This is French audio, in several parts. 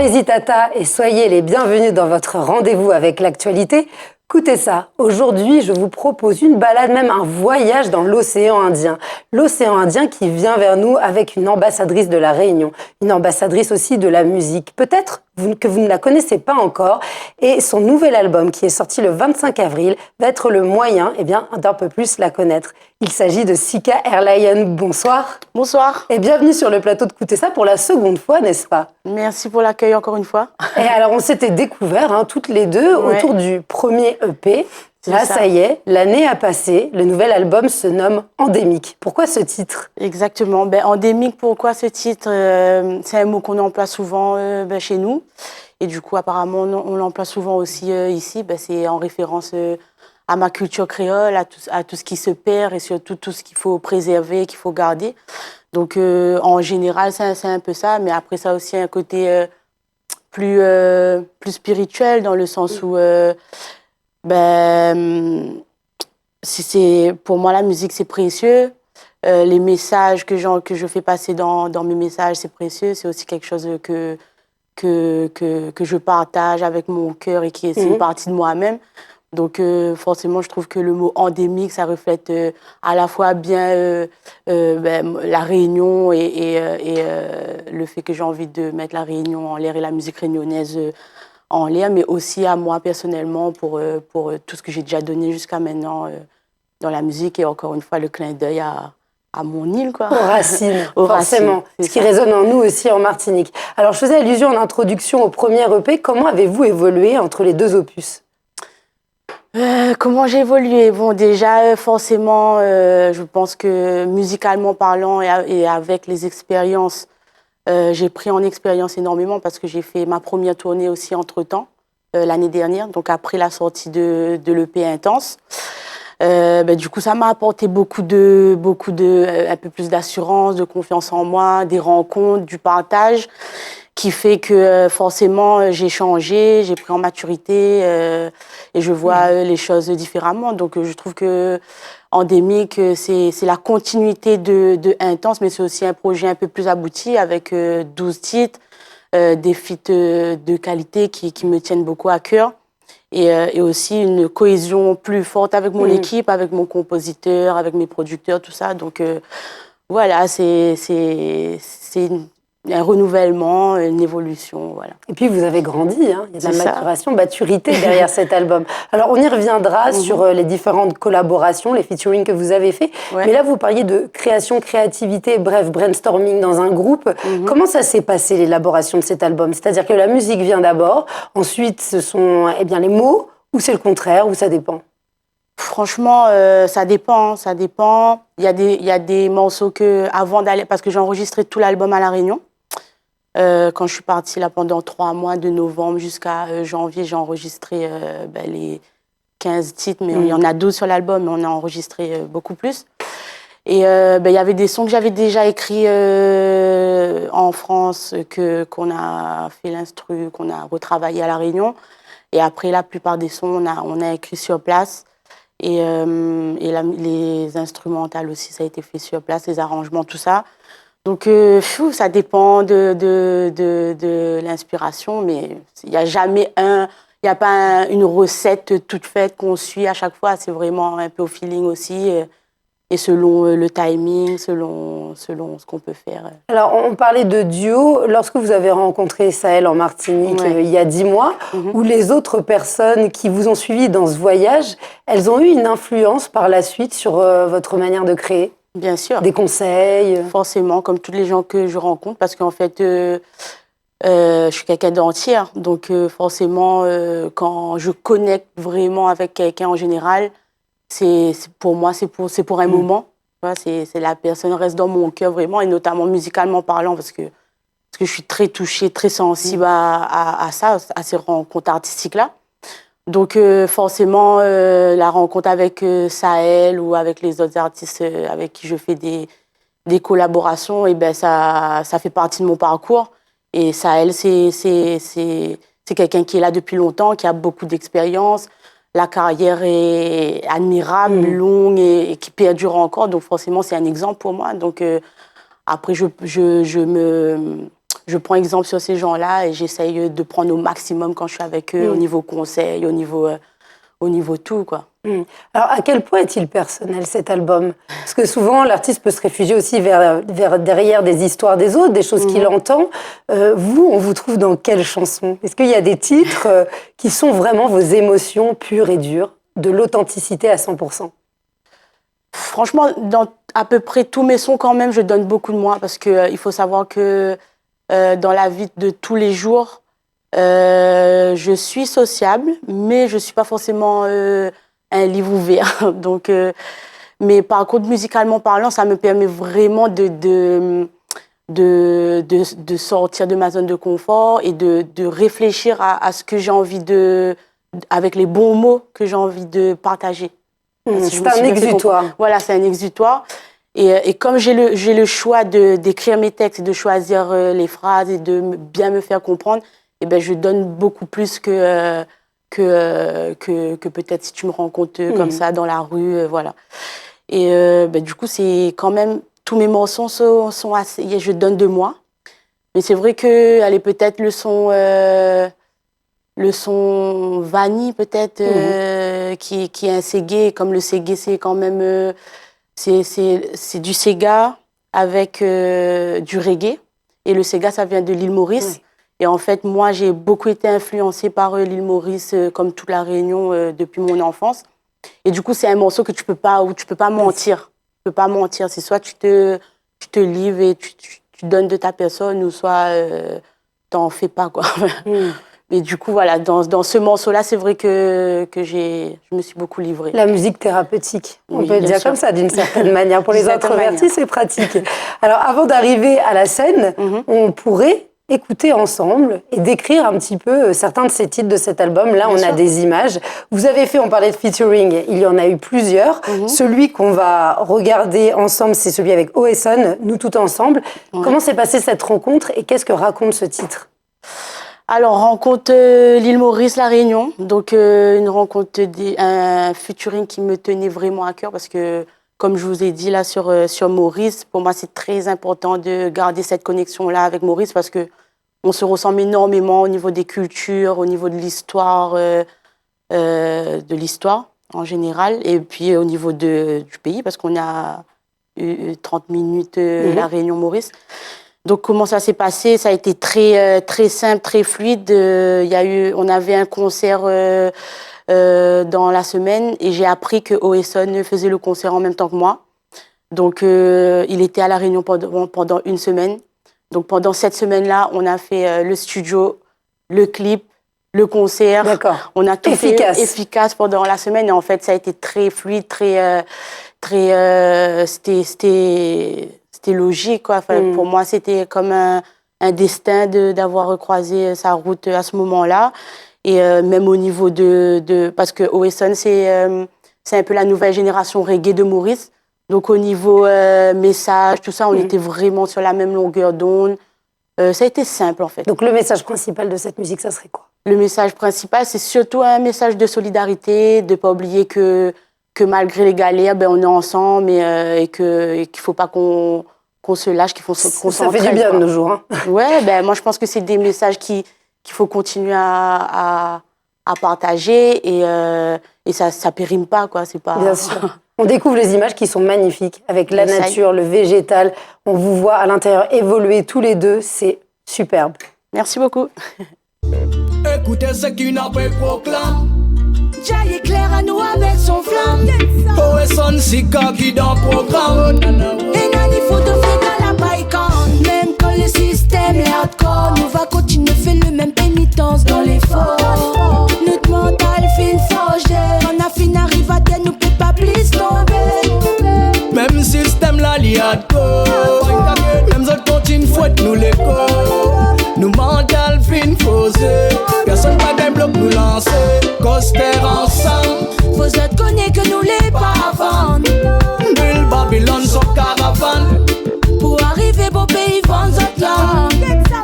les Itata et soyez les bienvenus dans votre rendez-vous avec l'actualité. Écoutez ça, aujourd'hui je vous propose une balade, même un voyage dans l'océan Indien. L'océan Indien qui vient vers nous avec une ambassadrice de la Réunion, une ambassadrice aussi de la musique. Peut-être que vous ne la connaissez pas encore et son nouvel album qui est sorti le 25 avril va être le moyen d'un peu plus la connaître. Il s'agit de Sika Airlion. Bonsoir. Bonsoir. Et bienvenue sur le plateau de Écoutez ça pour la seconde fois, n'est-ce pas? Merci pour l'accueil encore une fois. Et alors on s'était découvert toutes les deux autour du premier EP. Là, ça y est, l'année a passé, le nouvel album se nomme Endémique. Pourquoi ce titre? Exactement. Endémique, pourquoi ce titre? C'est un mot qu'on emploie souvent chez nous. Et du coup, apparemment, on l'emploie souvent aussi ici. C'est en référence à ma culture créole, à tout ce qui se perd et surtout tout ce qu'il faut préserver, qu'il faut garder. Donc, en général, c'est un peu ça. Mais après, ça a aussi un côté plus spirituel dans le sens où... pour moi, la musique, c'est précieux. Les messages que je fais passer dans mes messages, c'est précieux. C'est aussi quelque chose que je partage avec mon cœur et qui est une partie de moi-même. Donc, forcément, je trouve que le mot endémique, ça reflète à la fois bien la Réunion et le fait que j'ai envie de mettre la Réunion en l'air et la musique réunionnaise en l'air, mais aussi à moi personnellement pour tout ce que j'ai déjà donné jusqu'à maintenant dans la musique et encore une fois le clin d'œil à mon île, quoi. Aux racines, Aux forcément. racines, ce qui résonne en nous aussi en Martinique. Alors, je faisais allusion en introduction au premier EP. Comment avez-vous évolué entre les deux opus? Comment j'ai évolué? Bon, déjà, forcément, je pense que musicalement parlant et avec les expériences, j'ai pris en expérience énormément parce que j'ai fait ma première tournée aussi entre-temps, l'année dernière, donc après la sortie de l'EP Intense. Du coup, ça m'a apporté beaucoup de un peu plus d'assurance, de confiance en moi, des rencontres, du partage, qui fait que forcément j'ai changé, j'ai pris en maturité et je vois les choses différemment. Donc je trouve que Endémique, c'est la continuité de Intense, mais c'est aussi un projet un peu plus abouti avec 12 titres, des feats de qualité qui me tiennent beaucoup à cœur. Et aussi une cohésion plus forte avec mon équipe, avec mon compositeur, avec mes producteurs, tout ça. Donc voilà, c'est un renouvellement, une évolution, voilà. Et puis vous avez grandi, il y a de la maturation, maturité derrière cet album. Alors on y reviendra sur les différentes collaborations, les featuring que vous avez fait. Mais là vous parliez de création, créativité, bref, brainstorming dans un groupe. Comment ça s'est passé l'élaboration de cet album? C'est-à-dire que la musique vient d'abord, ensuite ce sont les mots, ou c'est le contraire, ou ça dépend? Franchement, ça dépend. Il y a des morceaux que avant d'aller, parce que j'ai enregistré tout l'album à La Réunion. Quand je suis partie là pendant 3 mois, de novembre jusqu'à janvier, j'ai enregistré les 15 titres, mais il y en a 12 sur l'album, mais on a enregistré beaucoup plus. Et il y avait des sons que j'avais déjà écrits en France, qu'on a fait l'instru, qu'on a retravaillé à La Réunion. Et après, la plupart des sons, on a écrit sur place. Et les instrumentales aussi, ça a été fait sur place, les arrangements, tout ça. Donc, ça dépend de l'inspiration, mais il n'y a jamais il n'y a pas une recette toute faite qu'on suit à chaque fois. C'est vraiment un peu au feeling aussi, et selon le timing, selon ce qu'on peut faire. Alors, on parlait de duo. Lorsque vous avez rencontré Sahel en Martinique il y a 10 mois, ou les autres personnes qui vous ont suivi dans ce voyage, elles ont eu une influence par la suite sur votre manière de créer? Bien sûr. Des conseils? Forcément, comme tous les gens que je rencontre, parce qu'en fait, je suis quelqu'un d'entière. Donc, forcément, quand je connecte vraiment avec quelqu'un en général, pour moi, c'est pour un moment. La personne reste dans mon cœur vraiment, et notamment musicalement parlant, parce que je suis très touchée, très sensible à ça, à ces rencontres artistiques-là. Donc, forcément, la rencontre avec Sahel ou avec les autres artistes avec qui je fais des collaborations, ça fait partie de mon parcours. Et Sahel, c'est quelqu'un qui est là depuis longtemps, qui a beaucoup d'expérience. La carrière est admirable, longue et qui perdure encore. Donc, forcément, c'est un exemple pour moi. Donc, après, je me je prends exemple sur ces gens-là et j'essaye de prendre au maximum quand je suis avec eux, au niveau conseil, au niveau tout, quoi. Alors, à quel point est-il personnel, cet album? Parce que souvent, l'artiste peut se réfugier aussi vers derrière des histoires des autres, des choses qu'il entend. Vous, on vous trouve dans quelle chanson? Est-ce qu'il y a des titres qui sont vraiment vos émotions pures et dures, de l'authenticité à 100%? Franchement, dans à peu près tous mes sons, quand même, je donne beaucoup de moi parce que il faut savoir que dans la vie de tous les jours, je suis sociable, mais je suis pas forcément un livre ouvert. Donc, mais par contre, musicalement parlant, ça me permet vraiment de sortir de ma zone de confort et de réfléchir à ce que j'ai envie avec les bons mots que j'ai envie de partager. C'est un exutoire. Voilà, c'est un exutoire. Et comme j'ai le choix d'écrire mes textes et de choisir les phrases et de bien me faire comprendre, eh ben, je donne beaucoup plus que peut-être si tu me rencontres comme ça dans la rue, voilà. Et ben, du coup, c'est quand même, tous mes morceaux sont assez, je donne de moi. Mais c'est vrai que, allez, peut-être le son Vanille, peut-être, qui est un Ségé, comme le Ségé, c'est quand même, c'est du Sega avec du reggae. Et le Sega, ça vient de l'île Maurice. Et en fait, moi, j'ai beaucoup été influencée par l'île Maurice, comme toute la Réunion, depuis mon enfance. Et du coup, c'est un morceau que tu peux pas mentir. Tu peux pas mentir. C'est soit tu te livres et tu donnes de ta personne, ou soit t'en fais pas, quoi. Mais du coup, voilà, dans ce morceau-là, c'est vrai que je me suis beaucoup livrée. La musique thérapeutique, on Oui, peut le dire comme ça, d'une certaine manière. Pour les introvertis, c'est pratique. Alors, avant d'arriver à la scène, on pourrait écouter ensemble et décrire un petit peu certains de ces titres de cet album. Là, on a des images. Vous avez fait, on parlait de featuring, il y en a eu plusieurs. Celui qu'on va regarder ensemble, c'est celui avec OSON, Nous Tout Ensemble. Comment s'est passée cette rencontre et qu'est-ce que raconte ce titre? Alors, rencontre l'île Maurice, la Réunion. Donc, une rencontre, un featuring qui me tenait vraiment à cœur parce que, comme je vous ai dit là sur Maurice, pour moi, c'est très important de garder cette connexion-là avec Maurice parce que on se ressemble énormément au niveau des cultures, au niveau de l'histoire en général, et puis au niveau du pays parce qu'on a eu 30 minutes la Réunion Maurice. Donc, comment ça s'est passé? Ça a été très, très simple, très fluide. On avait un concert dans la semaine et j'ai appris que OSON faisait le concert en même temps que moi. Donc, il était à La Réunion pendant une semaine. Donc, pendant cette semaine-là, on a fait le studio, le clip, le concert. D'accord. On a tout fait efficace pendant la semaine. Et en fait, ça a été très fluide, c'était logique, quoi. Enfin, pour moi, c'était comme un destin d'avoir croisé sa route à ce moment-là. Et même au niveau parce que OSON, c'est un peu la nouvelle génération reggae de Maurice. Donc, au niveau message, tout ça, on était vraiment sur la même longueur d'onde. Ça a été simple, en fait. Donc, le message principal de cette musique, ça serait quoi? Le message principal, c'est surtout un message de solidarité, de ne pas oublier que malgré les galères, ben, on est ensemble et qu'il ne faut pas qu'on se lâche, qu'on s'entraide. Ça fait du bien de nos jours. Hein. Ouais, ben, moi, je pense que c'est des messages qu'il faut continuer à partager et ça périme pas, quoi. C'est pas... Bien sûr. On découvre les images qui sont magnifiques, avec la nature, le végétal. On vous voit à l'intérieur évoluer tous les deux. C'est superbe. Merci beaucoup. Écoutez ce qu'une appel proclame. Jay éclaire à nous avec son flamme. OSON Sika qui dans le programme. Et Nani faut te faire dans la baïkane. Même quand le système est hardcore, nous va continuer faire le même pénitence dans l'effort. Notre mental fin forgé. On a fin arrive à terre, nous peut pas plus tomber. Même système là li hardcore. Même autres continue fouette nous l'écho. Nous mental fin posé. Personne pas d'un bloc nous lancer. Coster ensemble. Vous autres connaissez que nous les pas avant. Bulle Babylone son caravane. Pour arriver au pays vendre autres là.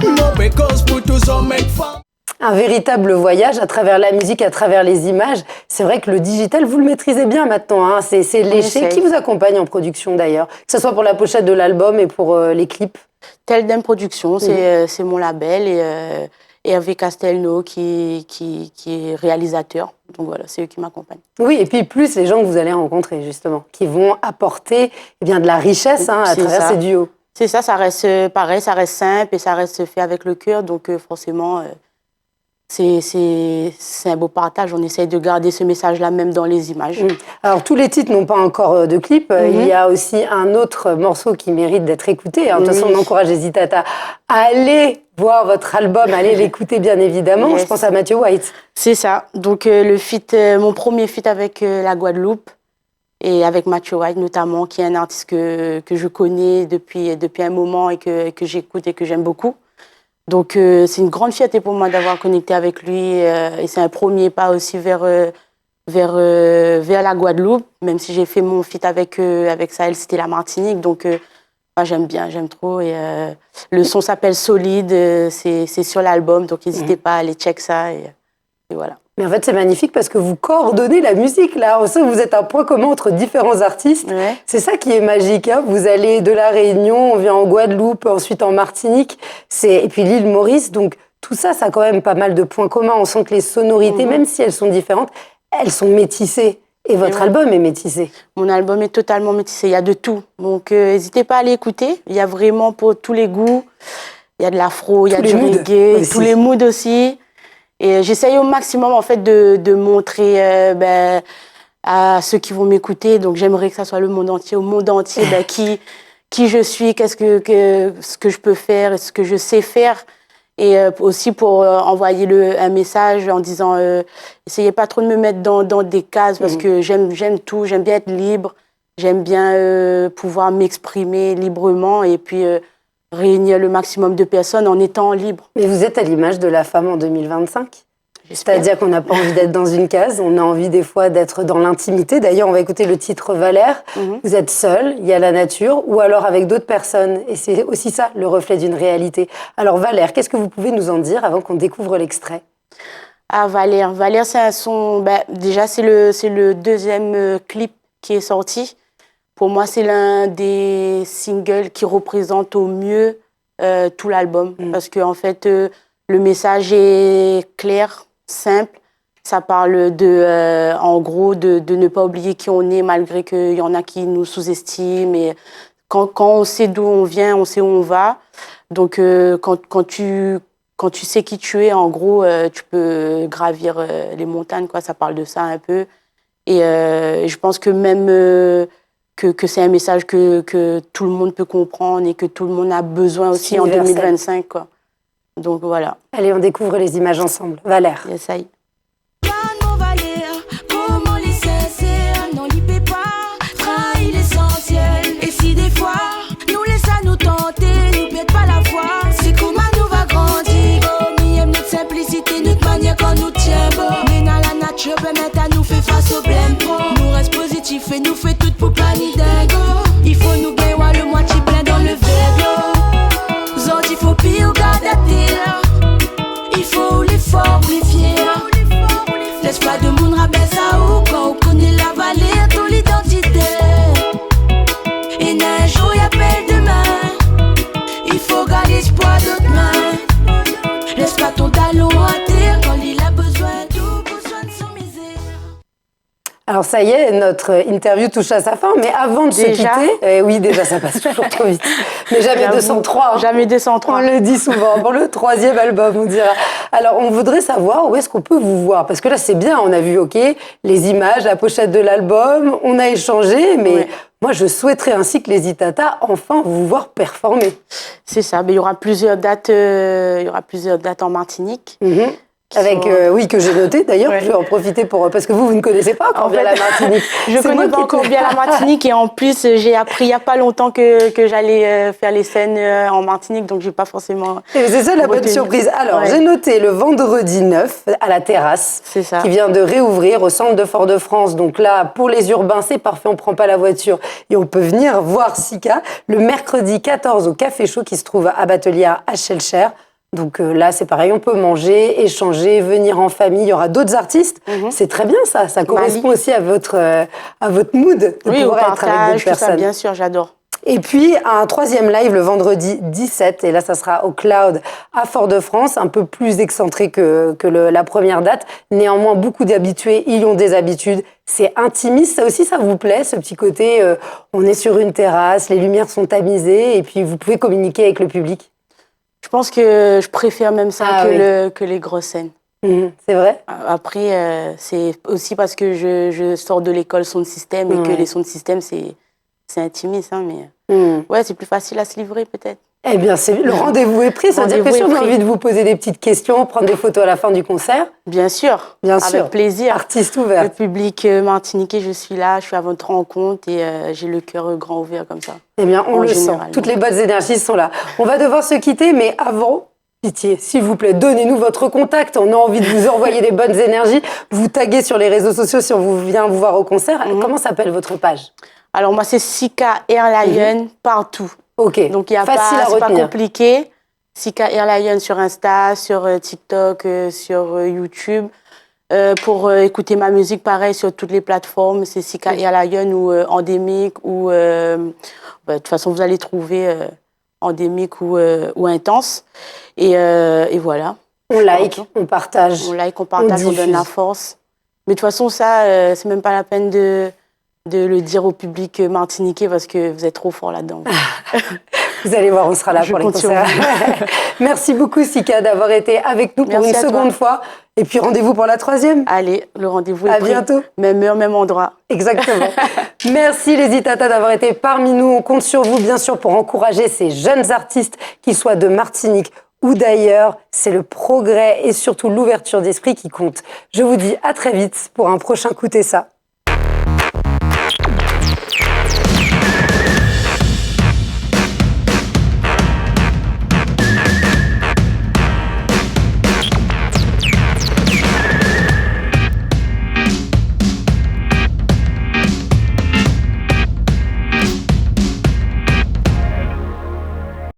Mauvais cause pour tous hommes et femmes. un véritable voyage à travers la musique, à travers les images. C'est vrai que le digital, vous le maîtrisez bien maintenant. Hein. C'est Léché qui vous accompagne en production d'ailleurs, que ce soit pour la pochette de l'album et pour les clips. Teldem Productions, c'est mon label et avec Castelnau qui est réalisateur. Donc voilà, c'est eux qui m'accompagnent. Oui, et puis plus les gens que vous allez rencontrer justement, qui vont apporter de la richesse à travers ces duos. C'est ça, ça reste pareil, ça reste simple et ça reste fait avec le cœur. Donc forcément, c'est un beau partage. On essaye de garder ce message-là même dans les images. Alors tous les titres n'ont pas encore de clip. Il y a aussi un autre morceau qui mérite d'être écouté. De toute façon, on encourage les Itata à aller voir votre album, à aller l'écouter bien évidemment. Yes. Je pense à Matthew White. C'est ça. Donc mon premier feat avec la Guadeloupe. Et avec Matthew White notamment, qui est un artiste que je connais depuis un moment et que j'écoute et que j'aime beaucoup. Donc c'est une grande fierté pour moi d'avoir connecté avec lui et c'est un premier pas aussi vers la Guadeloupe, même si j'ai fait mon feat avec Sahel, c'était la Martinique. Donc moi j'aime trop et le son s'appelle Solide, c'est sur l'album, donc n'hésitez pas à aller check ça et voilà. Mais en fait, c'est magnifique parce que vous coordonnez la musique, là. On sait que vous êtes un point commun entre différents artistes. Ouais. C'est ça qui est magique, hein. Vous allez de la Réunion, on vient en Guadeloupe, ensuite en Martinique, et puis l'île Maurice. Donc, tout ça, ça a quand même pas mal de points communs. On sent que les sonorités, même si elles sont différentes, elles sont métissées. Et votre album est métissé. Mon album est totalement métissé. Il y a de tout. Donc, n'hésitez pas à l'écouter. Il y a vraiment pour tous les goûts. Il y a de l'afro, il y a du reggae, tous les moods aussi. Et j'essaye au maximum en fait de montrer à ceux qui vont m'écouter. Donc j'aimerais que ça soit le monde entier, au monde entier, qui je suis, ce que je peux faire, et ce que je sais faire. Et aussi pour envoyer un message en disant essayez pas trop de me mettre dans des cases parce que j'aime tout, j'aime bien être libre, j'aime bien pouvoir m'exprimer librement et puis réunir le maximum de personnes en étant libre. Mais vous êtes à l'image de la femme en 2025 ? C'est-à-dire qu'on n'a pas envie d'être dans une case, on a envie des fois d'être dans l'intimité. D'ailleurs, on va écouter le titre Valère. Vous êtes seule, il y a la nature, ou alors avec d'autres personnes. Et c'est aussi ça, le reflet d'une réalité. Alors Valère, qu'est-ce que vous pouvez nous en dire avant qu'on découvre l'extrait ? Ah, Valère, c'est un son... déjà, c'est le deuxième clip qui est sorti. Pour moi, c'est l'un des singles qui représente au mieux tout l'album. Parce qu'en fait, le message est clair, simple. Ça parle en gros, de ne pas oublier qui on est, malgré qu'il y en a qui nous sous-estiment. Et quand on sait d'où on vient, on sait où on va. Donc, quand tu sais qui tu es, en gros, tu peux gravir les montagnes, quoi. Ça parle de ça un peu. Et je pense que même... Que c'est un message que tout le monde peut comprendre et que tout le monde a besoin aussi en 2025. Quoi. Donc voilà. Allez, on découvre les images ensemble. Valère. Yes, aïe. Comment les sincères n'en lipez pas, trahit l'essentiel. Et si des fois, nous laisse à nous tenter, nous pète pas la foi, c'est comment nous va grandir. Oh, mi aime notre simplicité, notre manière quand nous tient bon. Mais dans la nature, permettre à nous faire face au blême pro. Nous reste positif et nous fait tout pour planifier. Il faut nous gagner le moitié plein dans le verre. Zod, il faut pire garder là. Il faut l'effort, les fiers. Laisse pas de monde rabaisse à où quand on connaît la vallée, ton l'identité. Et un jour y'a belle demain. Il faut garder l'espoir d'autres mains. Laisse pas ton talon à terre quand il a besoin d'eau pour soigner son misère. Alors ça y est, notre interview touche à sa fin, mais avant de se quitter... oui, déjà, ça passe toujours trop vite. Mais jamais 203. Hein. Jamais 203. On le dit souvent, pour le 3e album, on dira. Alors, on voudrait savoir où est-ce qu'on peut vous voir, parce que là, c'est bien, on a vu, les images, la pochette de l'album, on a échangé, mais moi, je souhaiterais ainsi que les Itata, enfin, vous voir performer. C'est ça, mais il y aura plusieurs dates en Martinique. Avec, que j'ai noté d'ailleurs, je vais en profiter parce que vous ne connaissez pas encore bien la Martinique. Je connais pas encore bien la Martinique et en plus j'ai appris il n'y a pas longtemps que j'allais faire les scènes en Martinique, donc j'ai pas forcément... Et c'est ça la bonne surprise. Alors j'ai noté le vendredi 9 à la Terrasse, qui vient de réouvrir au centre de Fort-de-France. Donc là, pour les urbains, c'est parfait, on prend pas la voiture et on peut venir voir Sika. Le mercredi 14 au Café Chaud qui se trouve à Batelière à Schellcher. Donc là, c'est pareil, on peut manger, échanger, venir en famille. Il y aura d'autres artistes. C'est très bien ça. Ça correspond aussi à votre mood de Oui, au pouvoir être avec partage, d'autres tout ça, personnes. bien sûr, j'adore. Et puis, un troisième live le vendredi 17, et là, ça sera au Cloud à Fort-de-France, un peu plus excentré que la première date. Néanmoins, beaucoup d'habitués, ils ont des habitudes. C'est intimiste, ça aussi, ça vous plaît, ce petit côté, on est sur une terrasse, les lumières sont tamisées, et puis vous pouvez communiquer avec le public. Je pense que je préfère même ça que les grosses scènes. C'est vrai? Après, c'est aussi parce que je sors de l'école son de système et que les sons de système, c'est intimiste, hein, mais ouais, c'est plus facile à se livrer peut-être. Eh bien, le rendez-vous est pris. Ça veut dire que si on a envie de vous poser des petites questions, prendre des photos à la fin du concert. Bien sûr. Avec plaisir. Artiste ouvert. Le public martiniquais, je suis là, je suis à votre rencontre et j'ai le cœur grand ouvert comme ça. Eh bien, on le sent. Toutes les bonnes énergies sont là. On va devoir se quitter, mais avant, pitié, s'il vous plaît, donnez-nous votre contact. On a envie de vous envoyer des bonnes énergies. Vous taguez sur les réseaux sociaux si on vient vous voir au concert. Comment s'appelle votre page? Alors, moi, c'est Sika Airlion partout. Ok. Donc, il n'y a c'est pas compliqué. Sika Airlion sur Insta, sur TikTok, sur YouTube. Pour écouter ma musique, pareil, sur toutes les plateformes, c'est Sika Airlion ou Endémique ou... de toute façon, vous allez trouver Endémique ou Intense. Et voilà. On like, on partage. On like, on partage, on donne la force. Mais de toute façon, ça, c'est même pas la peine de le dire au public martiniquais parce que vous êtes trop fort là-dedans. Vous allez voir, on sera là pour les concerts. Merci beaucoup, Sika, d'avoir été avec nous pour une seconde fois. Et puis, rendez-vous pour la troisième. Allez, le rendez-vous est pris. À bientôt. Même heure, même endroit. Exactement. Merci, les Itata, d'avoir été parmi nous. On compte sur vous, bien sûr, pour encourager ces jeunes artistes, qu'ils soient de Martinique ou d'ailleurs. C'est le progrès et surtout l'ouverture d'esprit qui compte. Je vous dis à très vite pour un prochain Écoutez ça.